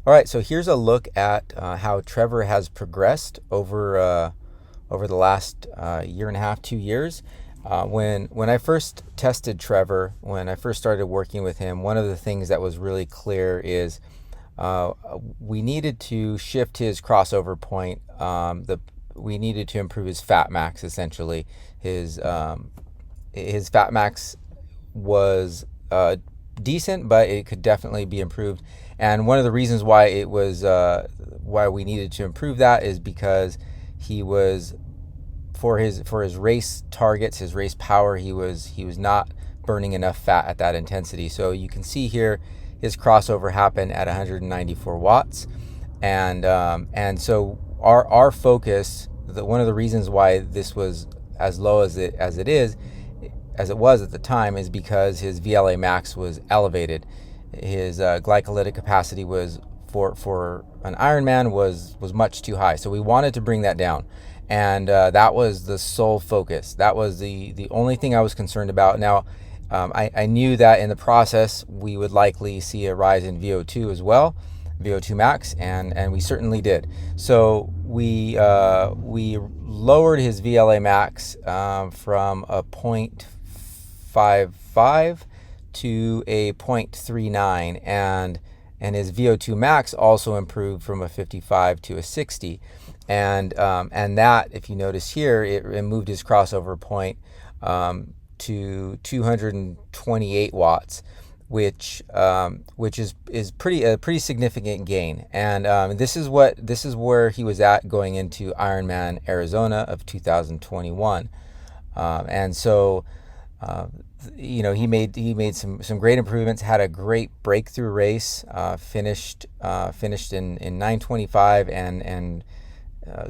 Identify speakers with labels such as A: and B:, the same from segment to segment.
A: All right, so here's a look at how Trevor has progressed over the last year and a half, 2 years. When I first tested Trevor, when I first started working with him, one of the things that was really clear is uh, we needed to shift his crossover point. We needed to improve his fat max. Essentially, his fat max was decent, but it could definitely be improved. And one of the reasons why it was why we needed to improve that is because he was for his race targets, his race power, he was not burning enough fat at that intensity. So you can see here his crossover happened at 194 watts, and so our focus, one of the reasons why this was as low as it was at the time, is because his VLA max was elevated. His glycolytic capacity was for an Ironman was much too high. So we wanted to bring that down, and that was the sole focus. That was the only thing I was concerned about. Now, I knew that in the process we would likely see a rise in VO2 as well, VO2 max, and we certainly did. So we lowered his VLA max from a 0.55 to a 0.39, and his VO2 max also improved from a 55 to a 60, and that, if you notice here, it moved his crossover point to 228 watts, which is a pretty significant gain. And this is where he was at going into Ironman Arizona of 2021, and so. He made some great improvements. Had a great breakthrough race. Finished in 9:25 and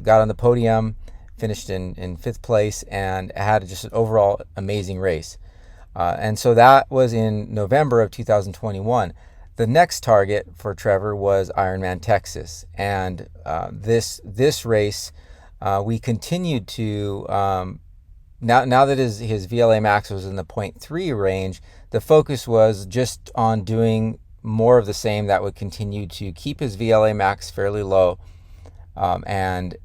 A: got on the podium. Finished in fifth place and had just an overall amazing race. And so that was in November of 2021. The next target for Trevor was Ironman Texas, and this race we continued to. Now that his VLA max was in the 0.3 range, the focus was just on doing more of the same that would continue to keep his VLA max fairly low, and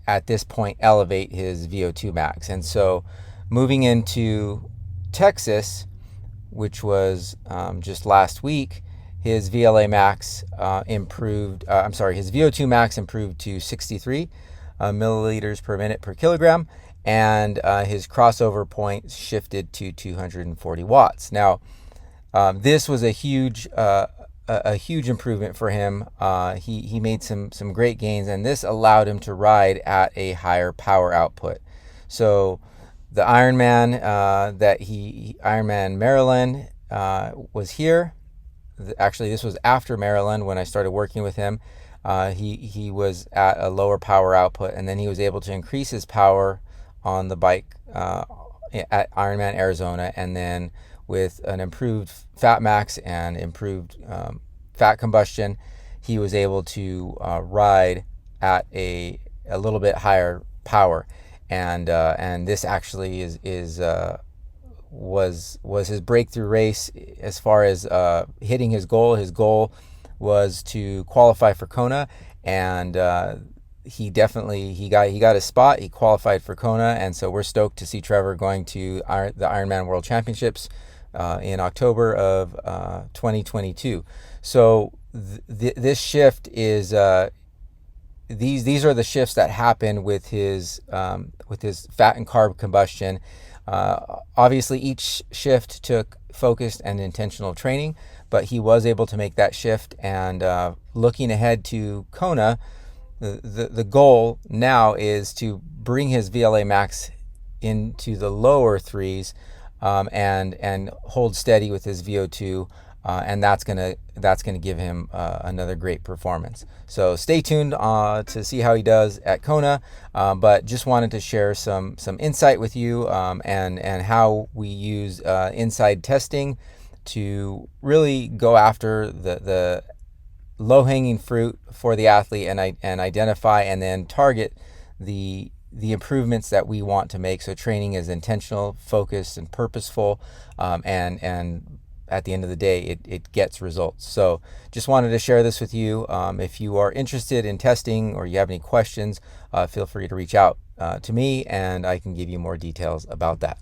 A: at this point elevate his VO2 max. And so moving into Texas, which was just last week, his VLA max his VO2 max improved to 63 milliliters per minute per kilogram, and his crossover point shifted to 240 watts. Now, this was a huge improvement for him. He made some great gains, and this allowed him to ride at a higher power output. So the Ironman Ironman Maryland was here. Actually, this was after Maryland when I started working with him. He was at a lower power output, and then he was able to increase his power on the bike at Ironman Arizona, and then with an improved fat max and improved fat combustion, he was able to ride at a little bit higher power, and this actually was his breakthrough race as far as hitting his goal. His goal was to qualify for Kona, and he got his spot. He qualified for Kona, and so we're stoked to see Trevor going to the Ironman World Championships in October of 2022. So this shift is these are the shifts that happen with his fat and carb combustion. Obviously, each shift took focused and intentional training, but he was able to make that shift. And looking ahead to Kona, the goal now is to bring his VLA max into the lower threes, and hold steady with his VO2, and that's gonna give him another great performance. So stay tuned to see how he does at Kona, but just wanted to share some insight with you, and how we use INSCYD testing to really go after the low-hanging fruit for the athlete, and identify and then target the improvements that we want to make. So training is intentional, focused, and purposeful, and at the end of the day, it gets results. So just wanted to share this with you. If you are interested in testing or you have any questions, feel free to reach out to me and I can give you more details about that.